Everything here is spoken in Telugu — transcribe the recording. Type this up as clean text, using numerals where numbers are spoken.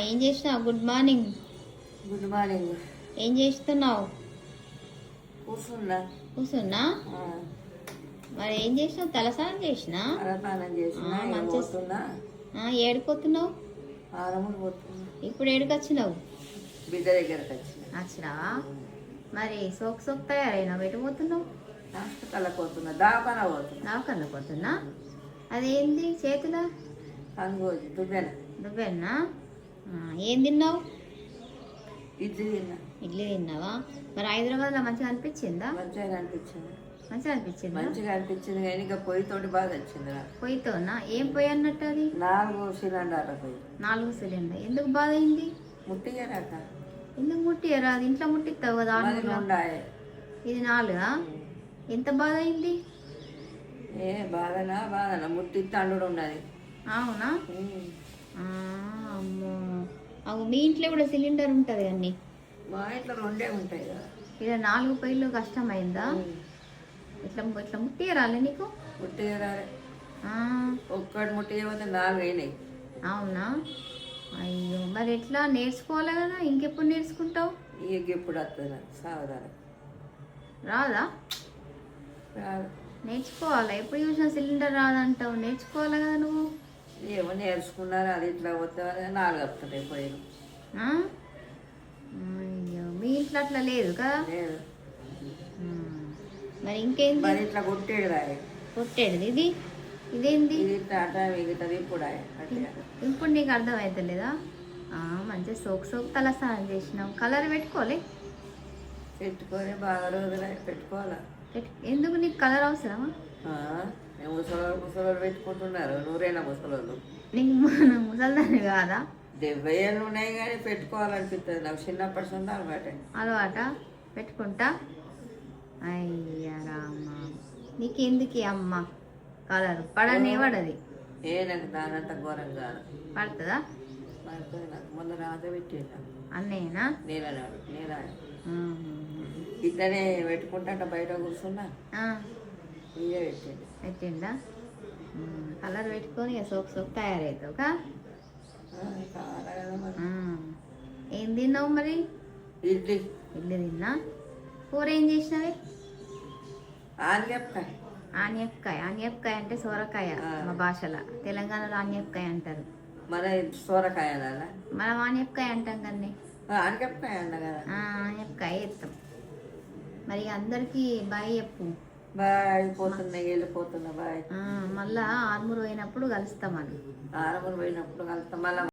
ఏం చేసినావు? Good morning. Good morning. ఏం చేస్తున్నావు? కూర్చున్నా. మరి ఏం చేసినావు? తలస్నానం చేసినా? ఏడిపోతున్నావు? ఇప్పుడు ఏడుకొచ్చినావు? బిడ్డ దగ్గరకు వచ్చినావా? మరి సోక్ సోక్ తయారైనా పెట్టిపోతున్నావు? హాస్పిటల్ పోతున్నా, దావకాన పోతున్నా. అదేంది చేతిలో? దువ్వెన. ఏం తిన్నావు? ఇడ్లీ తిన్నావా? మరి హైదరాబాద్లో మంచిగా అనిపించిందా? మంచిగా అనిపించింది కానీ ఇక పొయ్యితోటి బాగా వచ్చింది. పొయ్యితోనా? ఏం పొయ్యి అన్నట్టు అది? 4 సిలిండర్ల పొయ్యి. 4 సిలిండర్. ఎందుకు బాధ అయింది? ముట్టిగారాక. ఎందుకు ముట్టియరా? అది ఇంట్లో ముట్టిస్తావు కదా. ఇది 4. ఎంత బాధ అయింది? బాధనా ముట్టిస్తాడు ఉన్నది. అవునా? అమ్మో. అవు మీ ఇంట్లో కూడా సిలిండర్ ఉంటుంది అన్ని? మా ఇంట్లో 2 ఉంటాయి కదా. ఇలా 4 పొయ్యిలు కష్టమైందా? ఇట్లా ఇట్లా ముట్టియరాలే నీకు? ముట్టియరాలే. ఒక్కటి ముట్టియపోతే 4 అయినాయి. అవునా? అయ్యో, మరి ఎట్లా నేర్చుకోవాలి కదా? ఇంకెప్పుడు నేర్చుకుంటావు? ఎప్పుడు వస్తుంది సావధానం. రాదా? నేర్చుకోవాలా? ఎప్పుడు చూసినా సిలిండర్ రాదంటావు. నేర్చుకోవాలి కదా నువ్వు. ఏమో నేర్చుకున్నారు. అది ఇట్లా పోతే 4 వస్తున్నాయి పొయ్యిలు. అయ్యో, మీ ఇంట్లో అట్లా లేదు కదా? లేదు. మరి ఇంకేంది? మరి ఇట్లా కొట్టేది ఇది? ఇదేంది? ఇప్పుడు నీకు అర్థమవుతలేదా? మంచిగా సోక్ తలస్నానం చేసినావు. కలర్ పెట్టుకోలే? పెట్టుకొని బాగా రోజులు పెట్టుకోవాలా. ఎందుకు నీకు కలర్ అవసరమా? ముసలోళ్ళు పెట్టుకుంటున్నారు. నూరైనా ముసలోళ్ళు. నీకు ముసల్దాన్ని కాదా? 70 ఏళ్ళు ఉన్నాయి కానీ పెట్టుకోవాలనిపిస్తుంది నాకు. చిన్నప్పటి నుంచి అలవాట పెట్టుకుంటా. అయ్యా రామ్మ, నీకెందుకు అమ్మ కలర్? పడనే పడది. నాకు దానంత ఘోరం కాదు. పడుతుందా? పడుతుంది. నాకు మొన్న రాత పెట్టేదా అన్నేనా? నేనా ఇట్లనే పెట్టుకుంటా బయట కూర్చున్నా. పెట్టిందా? కలర్ పెట్టుకొని సోక్ తయారవుతావు కా? ఏం తిన్నావు మరి? ఇడ్లీ తిన్నా. కూర ఏం చేసినవి? ఆనియపకాయ అంటే సోరకాయ మా భాషలో. తెలంగాణలో ఆనియపకాయ అంటారు. మన సోరకాయ మనం ఆనియపకాయ అంటాం కానీ ఆనియపకాయ అన్న కదా. ఆనియపకాయ వేస్తాం. మరి అందరికి బాయ్ చెప్పు. బాయ్. వెళ్ళిపోతున్నా బాయ్. మళ్ళా ఆర్మూర్ పోయినప్పుడు కలుస్తామని. ఆర్మూర్ పోయినప్పుడు కలుస్తాం మళ్ళీ.